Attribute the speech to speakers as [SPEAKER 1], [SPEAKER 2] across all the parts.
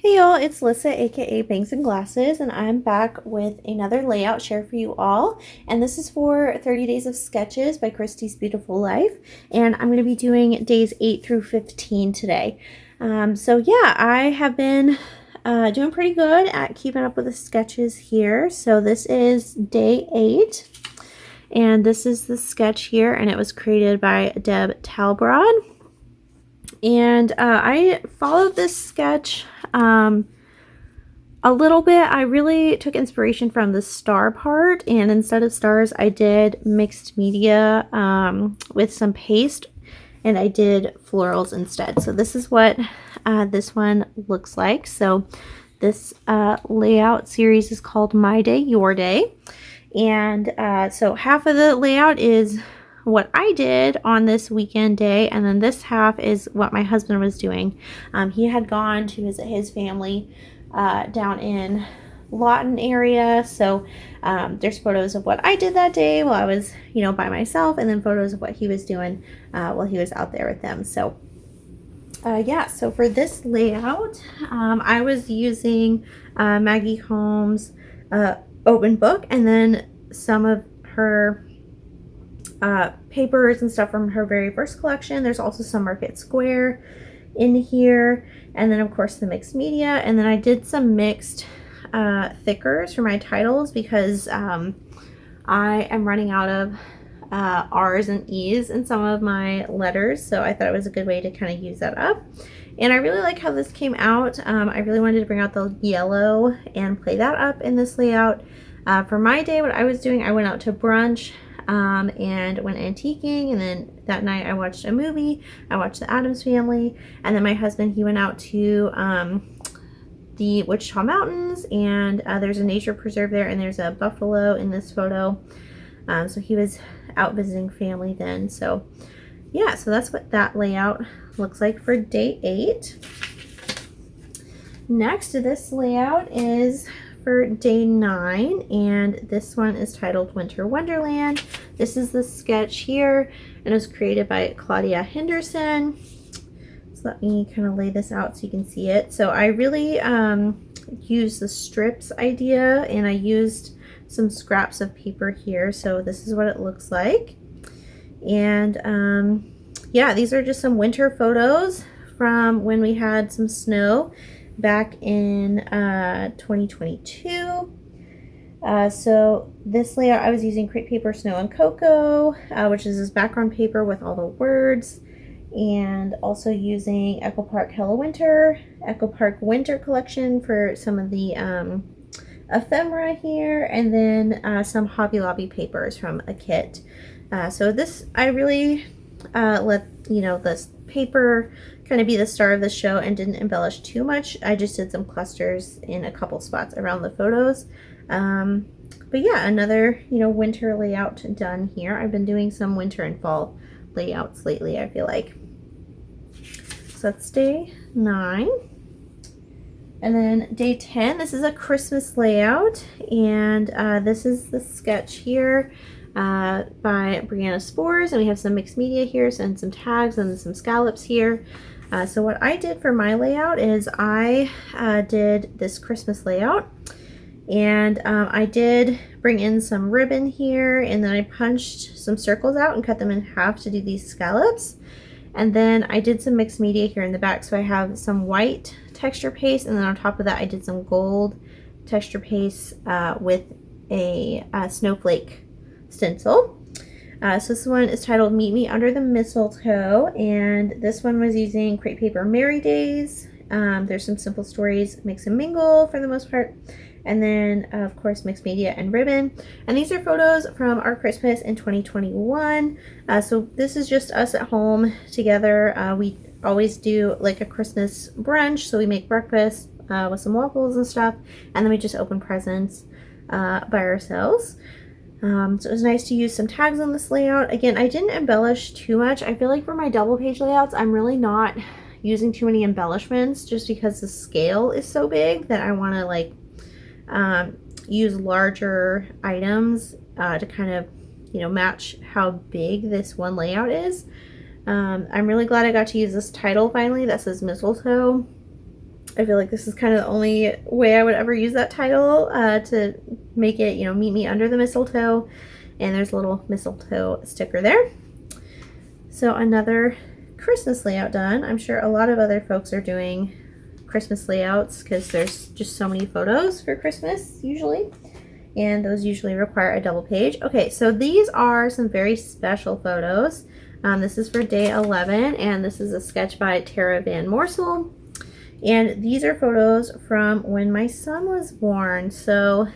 [SPEAKER 1] Hey y'all, it's Lissa aka Bangs and Glasses, and I'm back with another layout share for you all. And this is for 30 Days of Sketches by Christie's Beautiful Life. And I'm going to be doing days 8 through 15 today. So yeah, I have been doing pretty good at keeping up with the sketches here. So this is day 8, and this is the sketch here, and it was created by Deb Talbrod. And I followed this sketch a little bit. I really took inspiration from the star part, and instead of stars I did mixed media with some paste, and I did florals instead. So this is what this one looks like. So this layout series is called My Day, Your Day. And so half of the layout is what I did on this weekend day, and then this half is what my husband was doing. He had gone to visit his family down in Lawton area, so there's photos of what I did that day while I was, by myself, and then photos of what he was doing while he was out there with them. So yeah, so for this layout, I was using Maggie Holmes open book, and then some of her papers and stuff from her very first collection. There's also some Market Square in here, and then of course the mixed media, and then I did some mixed thickers for my titles because I am running out of R's and E's in some of my letters, so I thought it was a good way to kind of use that up. And I really like how this came out. I really wanted to bring out the yellow and play that up in this layout. For my day, what I was doing, I went out to brunch and went antiquing, and then that night I watched a movie. I watched The Addams Family, and then my husband, he went out to the Wichita Mountains, and there's a nature preserve there, and there's a buffalo in this photo. So he was out visiting family then. So yeah, so that's what that layout looks like for day 8. Next, this layout is for day 9, and this one is titled Winter Wonderland. This is the sketch here, and it was created by Claudia Henderson. So let me kind of lay this out so you can see it. So I really used the strips idea, and I used some scraps of paper here. So this is what it looks like. And yeah, these are just some winter photos from when we had some snow back in 2022. So this layout, I was using crepe paper, snow and cocoa, which is this background paper with all the words, and also using Echo Park Hello Winter, Echo Park Winter Collection for some of the ephemera here, and then some Hobby Lobby papers from a kit. So this, I really let this paper kind of be the star of the show and didn't embellish too much. I just did some clusters in a couple spots around the photos. But yeah, another winter layout done here. I've been doing some winter and fall layouts lately, I feel like. So that's day 9. And then day 10, this is a Christmas layout, and this is the sketch here by Brianna Spores, and we have some mixed media here and some tags and some scallops here. So what I did for my layout is I did this Christmas layout, and I did bring in some ribbon here, and then I punched some circles out and cut them in half to do these scallops. And then I did some mixed media here in the back, so I have some white texture paste, and then on top of that I did some gold texture paste with a snowflake stencil. So this one is titled Me Under the Mistletoe, and this one was using crepe paper Merry Days. There's some simple stories, mix and mingle for the most part, and then of course mixed media and ribbon. And these are photos from our Christmas in 2021. So this is just us at home together. We always do like a Christmas brunch, so we make breakfast with some waffles and stuff, and then we just open presents by ourselves. So it was nice to use some tags on this layout. Again, I didn't embellish too much. I feel like for my double page layouts, I'm really not using too many embellishments just because the scale is so big that I want to like use larger items to kind of match how big this one layout is. I'm really glad I got to use this title finally that says mistletoe. I feel like this is kind of the only way I would ever use that title to make it, you know, meet me under the mistletoe. And there's a little mistletoe sticker there. So another Christmas layout done. I'm sure a lot of other folks are doing Christmas layouts because there's just so many photos for Christmas usually. And those usually require a double page. Okay, so these are some very special photos. This is for day 11, and this is a sketch by Tara Van Morsel. And these are photos from when my son was born. So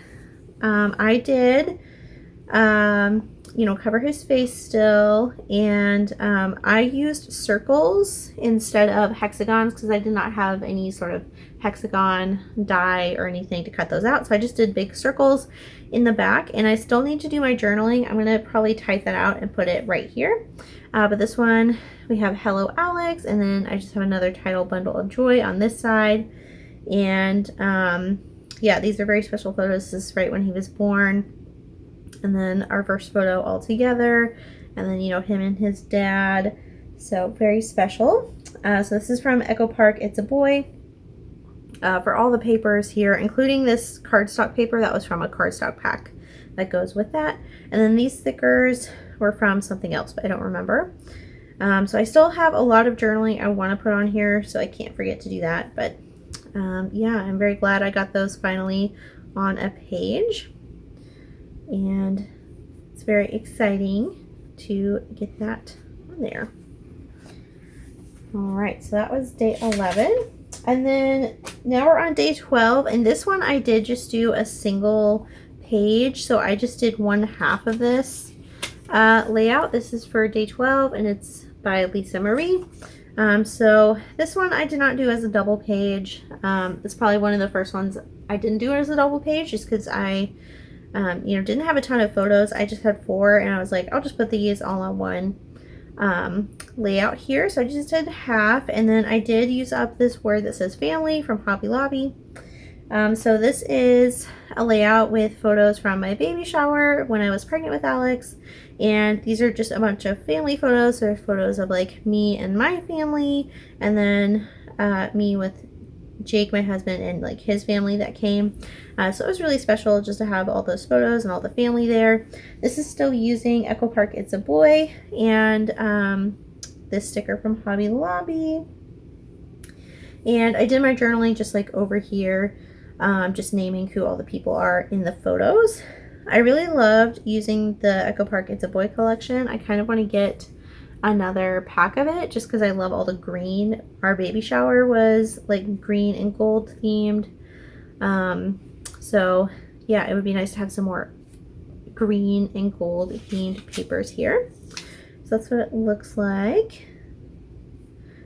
[SPEAKER 1] I did, you know, cover his face still. And I used circles instead of hexagons because I did not have any sort of hexagon die or anything to cut those out. So I just did big circles in the back. And I still need to do my journaling. I'm going to probably type that out and put it right here. But this one, we have Hello Alex, and then I just have another title, Bundle of Joy, on this side. And yeah, these are very special photos. This is right when he was born. And then our first photo all together. And then, you know, him and his dad. So very special. So this is from Echo Park, It's a Boy. For all the papers here, including this cardstock paper that was from a cardstock pack that goes with that. And then these stickers were from something else, but I don't remember. So I still have a lot of journaling I want to put on here, so I can't forget to do that. But yeah, I'm very glad I got those finally on a page. And it's very exciting to get that on there. All right, so that was day 11. And then now we're on day 12, and this one I did just do a single page. So I just did 1/2 of this layout. This is for day 12, and it's by Lisa Marie. So this one I did not do as a double page. It's probably one of the first ones I didn't do as a double page just because I you know, didn't have a ton of photos. I just had 4, and I was like, I'll just put these all on one layout here. So I just did 1/2, and then I did use up this word that says family from Hobby Lobby. So this is a layout with photos from my baby shower when I was pregnant with Alex, and these are just a bunch of family photos. So there's photos of like me and my family, and then me with Jake, my husband, and like his family that came. So it was really special just to have all those photos and all the family there. This is still using Echo Park, It's a Boy, and this sticker from Hobby Lobby. And I did my journaling just like over here, just naming who all the people are in the photos. I really loved using the Echo Park, It's a Boy collection. I kind of want to get another pack of it just because I love all the green. Our baby shower was like green and gold themed. So yeah, it would be nice to have some more green and gold themed papers here. So that's what it looks like.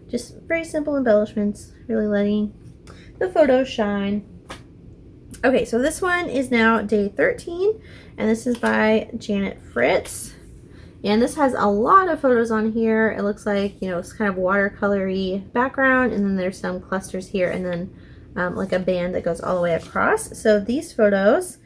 [SPEAKER 1] Just very simple embellishments, really letting the photos shine. Okay, so this one is now day 13, and this is by Janet Fritz. And this has a lot of photos on here. It looks like, you know, it's kind of watercolory background, and then there's some clusters here, and then like a band that goes all the way across. So these photos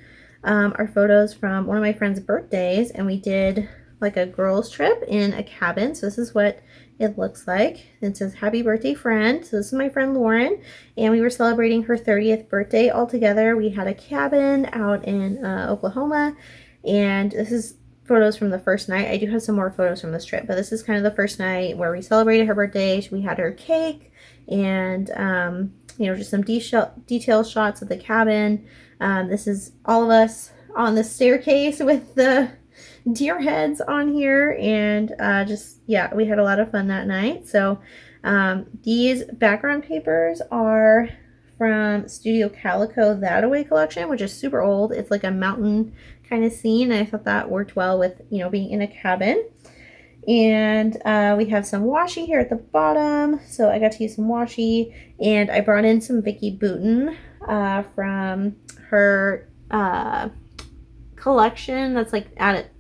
[SPEAKER 1] are photos from one of my friend's birthdays, and we did like a girls trip in a cabin. So this is what it looks like. It says happy birthday friend. So this is my friend Lauren, and we were celebrating her 30th birthday all together. We had a cabin out in Oklahoma, and this is photos from the first night. I do have some more photos from this trip, but this is kind of the first night where we celebrated her birthday. We had her cake, and you know, just some detail shots of the cabin. This is all of us on the staircase with the deer heads on here, and just, yeah, we had a lot of fun that night. So these background papers are from Studio Calico That Away collection, which is super old. It's like a mountain kind of scene, and I thought that worked well with, you know, being in a cabin. And we have some washi here at the bottom, so I got to use some washi, and I brought in some Vicki Boutin from her collection that's like out at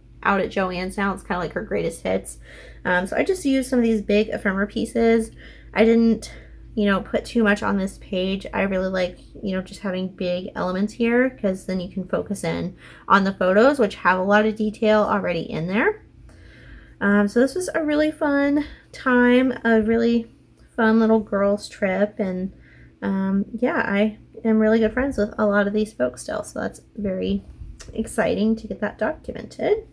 [SPEAKER 1] Joann's now. It's kind of like her greatest hits. So I just used some of these big ephemera pieces. I didn't, you know, put too much on this page. I really like, you know, just having big elements here because then you can focus in on the photos, which have a lot of detail already in there. So this was a really fun time, a really fun little girls trip, and yeah, I am really good friends with a lot of these folks still, so that's very exciting to get that documented.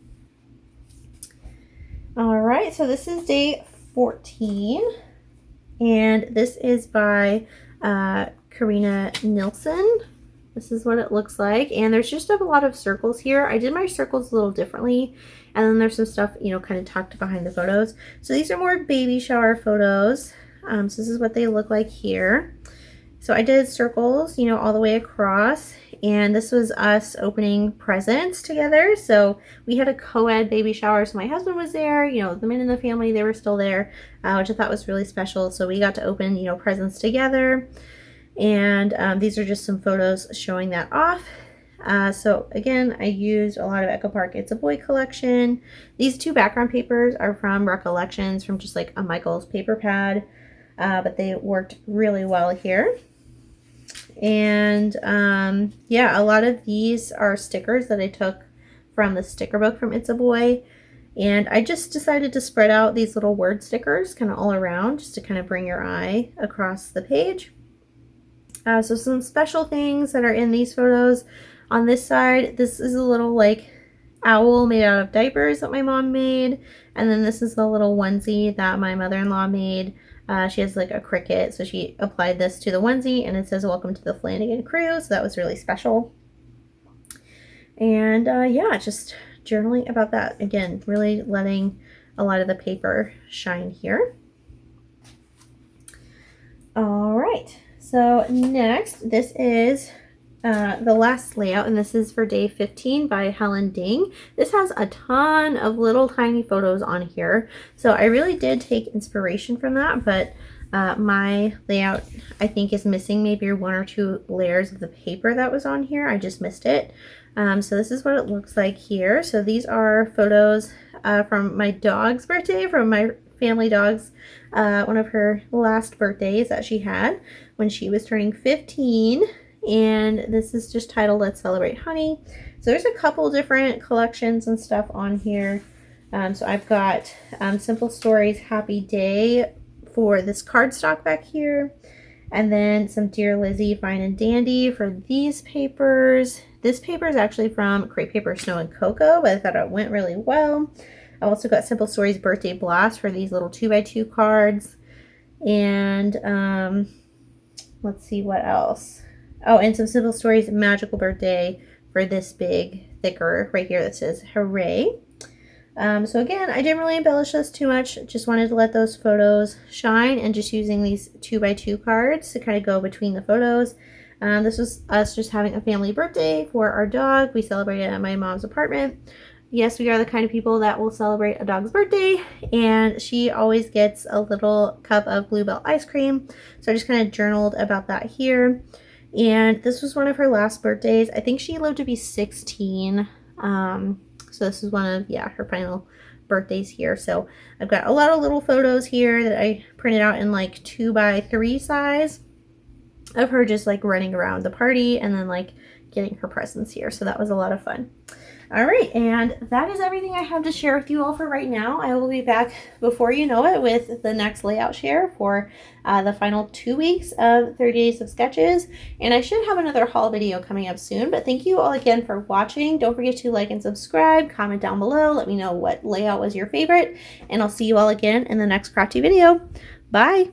[SPEAKER 1] All right, so this is day 14, and this is by Karina Nilsson. This is what it looks like, and there's just a lot of circles here. I did my circles a little differently, and then there's some stuff, you know, kind of tucked behind the photos. So these are more baby shower photos. So this is what they look like here. So I did circles, you know, all the way across, and this was us opening presents together. So we had a co-ed baby shower, so my husband was there, you know, the men in the family, they were still there, which I thought was really special. So we got to open, you know, presents together, and these are just some photos showing that off. So again, I used a lot of Echo Park It's a Boy collection. These two background papers are from Recollections, from just like a Michael's paper pad, but they worked really well here. And yeah, a lot of these are stickers that I took from the sticker book from It's a Boy, and I just decided to spread out these little word stickers kind of all around, just to kind of bring your eye across the page. So some special things that are in these photos. On this side, this is a little like owl made out of diapers that my mom made, and then this is the little onesie that my mother-in-law made. She has like a cricket, so she applied this to the onesie, and it says welcome to the Flanagan crew, so that was really special. And yeah, just journaling about that. Again, really letting a lot of the paper shine here. All right, so next, this is the last layout, and this is for day 15 by Helen Ding. This has a ton of little tiny photos on here, so I really did take inspiration from that, but my layout, I think, is missing maybe one or two layers of the paper that was on here. I just missed it. So this is what it looks like here. So these are photos from my dog's birthday, from my family dog's, one of her last birthdays that she had when she was turning 15. And this is just titled Let's Celebrate Honey. So there's a couple different collections and stuff on here. So I've got Simple Stories Happy Day for this cardstock back here, and then some Dear Lizzie Fine and Dandy for these papers. This paper is actually from Crepe Paper Snow and Cocoa, but I thought it went really well. I also got Simple Stories Birthday Blast for these little 2x2 cards, and let's see what else. Oh, and some Simple Stories Magical Birthday for this big thicker right here that says Hooray. So again, I didn't really embellish this too much. Just wanted to let those photos shine, and just using these 2x2 cards to kind of go between the photos. This was us just having a family birthday for our dog. We celebrated at my mom's apartment. Yes, we are the kind of people that will celebrate a dog's birthday, and she always gets a little cup of Bluebell ice cream. So I just kind of journaled about that here. And this was one of her last birthdays. I think she lived to be 16. So this is one of, yeah, her final birthdays here. So I've got a lot of little photos here that I printed out in like 2x3 size of her just like running around the party and then like getting her presents here. So that was a lot of fun. All right, and that is everything I have to share with you all for right now. I will be back before you know it with the next layout share for the final 2 weeks of 30 Days of Sketches. And I should have another haul video coming up soon, but thank you all again for watching. Don't forget to like and subscribe, comment down below, let me know what layout was your favorite, and I'll see you all again in the next crafty video. Bye!